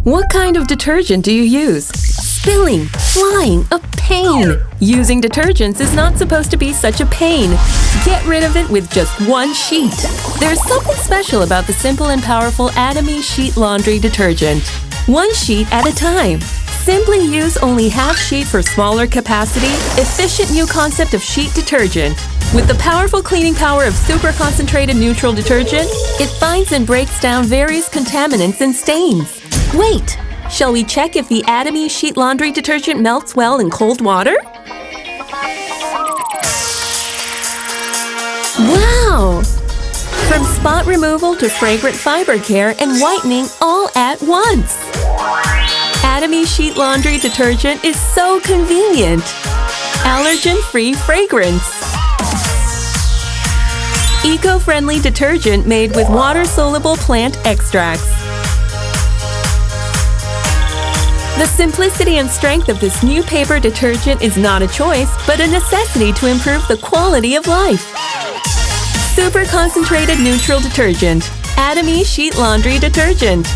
What kind of detergent do you use? Spilling, flying, a pain! Using detergents is not supposed to be such a pain. Get rid of it with just one sheet. There's something special about the simple and powerful Atomy sheet laundry detergent. One sheet at a time. Simply use only half sheet for smaller capacity, efficient new concept of sheet detergent. With the powerful cleaning power of super concentrated neutral detergent, it finds and breaks down various contaminants and stains. Wait! Shall we check if the Atomy sheet laundry detergent melts well in cold water? Wow! From spot removal to fragrant fiber care and whitening all at once! Atomy sheet laundry detergent is so convenient! Allergen-free fragrance! Eco-friendly detergent made with water-soluble plant extracts. The simplicity and strength of this new paper detergent is not a choice, but a necessity to improve the quality of life. Super concentrated neutral detergent. Atomy sheet laundry detergent.